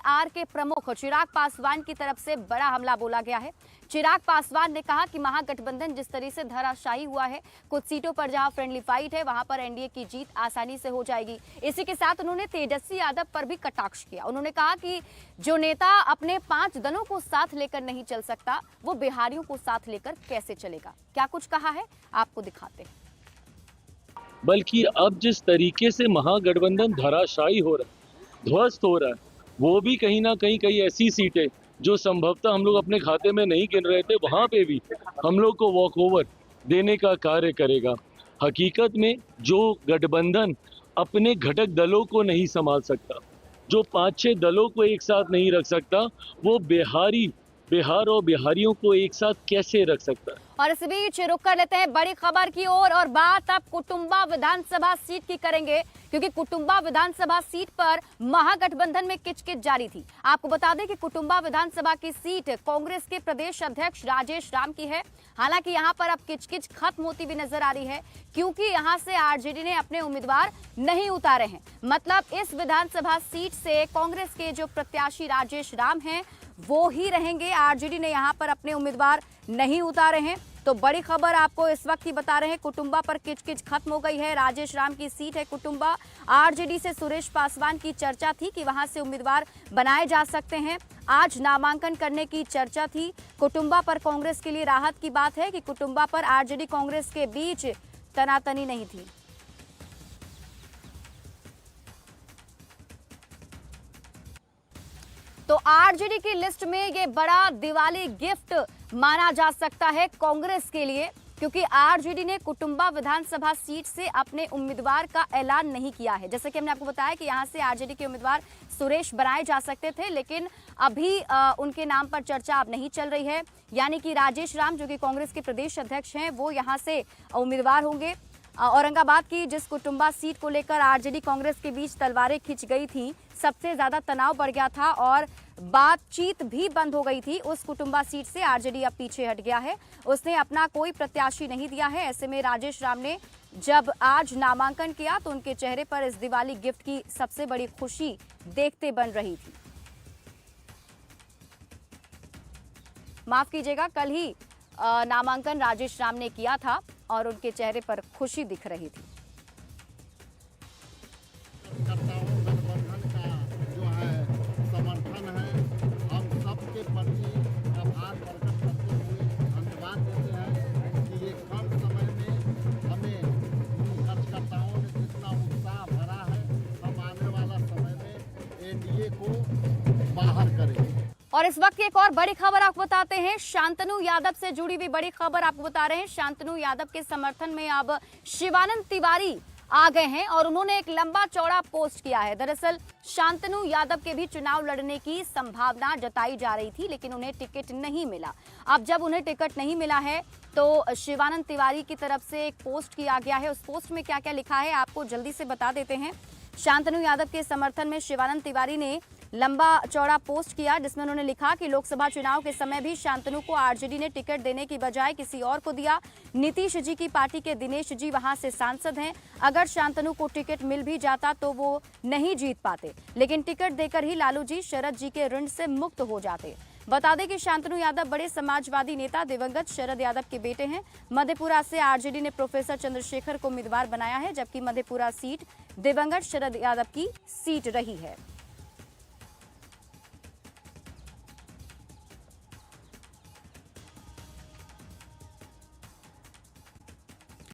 Are के प्रमुख चिराग पासवान की तरफ से बड़ा हमला बोला गया है। चिराग पासवान ने कहा कि महागठबंधन जिस तरह से धराशायी हुआ है, कुछ सीटों पर जहां फ्रेंडली फाइट है वहां पर एनडीए की जीत आसानी से हो जाएगी। इसी के साथ उन्होंने तेजस्वी यादव पर भी कटाक्ष किया। उन्होंने कहा कि जो नेता अपने 5 दलों को साथ लेकर नहीं चल सकता, वो बिहारियों को साथ लेकर कैसे चलेगा। क्या कुछ कहा है आपको दिखाते हैं। बल्कि अब जिस तरीके से महागठबंधन धराशायी हो रहा है, ध्वस्त हो रहा है, वो भी कहीं ना कहीं कई ऐसी सीटें जो संभवतः हम लोग अपने खाते में नहीं गिन रहे थे, वहां पे भी हम लोग को वॉक ओवर देने का कार्य करेगा। हकीकत में जो गठबंधन अपने घटक दलों को नहीं संभाल सकता, जो 5-6 दलों को एक साथ नहीं रख सकता, वो बिहार और बिहारियों को एक साथ कैसे रख सकता है। और इस बीच रुक कर लेते हैं बड़ी खबर की ओर और बात अब कुटुंबा विधानसभा सीट की करेंगे, क्योंकि कुटुंबा विधानसभा सीट पर महागठबंधन में किचकिच जारी थी। आपको बता दें कि कुटुंबा विधानसभा की सीट कांग्रेस के प्रदेश अध्यक्ष राजेश राम की है। हालांकि यहां पर अब किचकिच खत्म होती हुई नजर आ रही है, क्योंकि यहां से आरजेडी ने अपने उम्मीदवार नहीं उतारे हैं। मतलब इस विधानसभा सीट से कांग्रेस के जो प्रत्याशी राजेश राम हैं वो ही रहेंगे। आरजेडी ने यहां पर अपने उम्मीदवार नहीं उतारे हैं। तो बड़ी खबर आपको इस वक्त ही बता रहे हैं, कुटुंबा पर किचकिच खत्म हो गई है। राजेश राम की सीट है कुटुंबा। आरजेडी से सुरेश पासवान की चर्चा थी कि वहां से उम्मीदवार बनाए जा सकते हैं। आज नामांकन करने की चर्चा थी। कुटुंबा पर कांग्रेस के लिए राहत की बात है कि कुटुंबा पर आरजेडी कांग्रेस के बीच तनातनी नहीं थी। तो आरजेडी की लिस्ट में ये बड़ा दिवाली गिफ्ट माना जा सकता है कांग्रेस के लिए, क्योंकि आरजेडी ने कुटुंबा विधानसभा सीट से अपने उम्मीदवार का ऐलान नहीं किया है। जैसे कि हमने आपको बताया कि यहां से आरजेडी के उम्मीदवार सुरेश बनाए जा सकते थे, लेकिन अभी उनके नाम पर चर्चा अब नहीं चल रही है। यानी कि राजेश राम जो कि कांग्रेस के प्रदेश अध्यक्ष हैं, वो यहां से उम्मीदवार होंगे। औरंगाबाद की जिस कुटुंबा सीट को लेकर आरजेडी कांग्रेस के बीच तलवारें खिंच गई थी, सबसे ज्यादा तनाव बढ़ गया था और बातचीत भी बंद हो गई थी, उस कुटुंबा सीट से आरजेडी अब पीछे हट गया है। उसने अपना कोई प्रत्याशी नहीं दिया है। ऐसे में राजेश राम ने जब आज नामांकन किया तो उनके चेहरे पर इस दिवाली गिफ्ट की सबसे बड़ी खुशी देखते बन रही थी। माफ कीजिएगा, कल ही नामांकन राजेश राम ने किया था और उनके चेहरे पर खुशी दिख रही थी। और इस वक्त एक और बड़ी खबर आपको बताते हैं, शांतनु यादव से जुड़ी हुई बड़ी खबर आपको बता रहे हैं। शांतनु यादव के समर्थन में अब शिवानंद तिवारी आ गए हैं और उन्होंने एक लंबा चौड़ा पोस्ट किया है। दरअसल शांतनु यादव के भी चुनाव लड़ने की संभावना जताई जा रही थी, लेकिन उन्हें टिकट नहीं मिला। अब जब उन्हें टिकट नहीं मिला है तो शिवानंद तिवारी की तरफ से एक पोस्ट किया गया है। उस पोस्ट में क्या क्या लिखा है आपको जल्दी से बता देते हैं। शांतनु यादव के समर्थन में शिवानंद तिवारी ने लंबा चौड़ा पोस्ट किया, जिसमें उन्होंने लिखा कि लोकसभा चुनाव के समय भी शांतनु को आरजेडी ने टिकट देने की बजाय किसी और को दिया। नीतीश जी की पार्टी के दिनेश जी वहां से सांसद हैं। अगर शांतनु को टिकट मिल भी जाता तो वो नहीं जीत पाते, लेकिन टिकट देकर ही लालू जी शरद जी के ऋण से मुक्त हो जाते। बता दें कि शांतनु यादव बड़े समाजवादी नेता दिवंगत शरद यादव के बेटे हैं। मधेपुरा से आरजेडी ने प्रोफेसर चंद्रशेखर को उम्मीदवार बनाया है, जबकि मधेपुरा सीट दिवंगत शरद यादव की सीट रही है।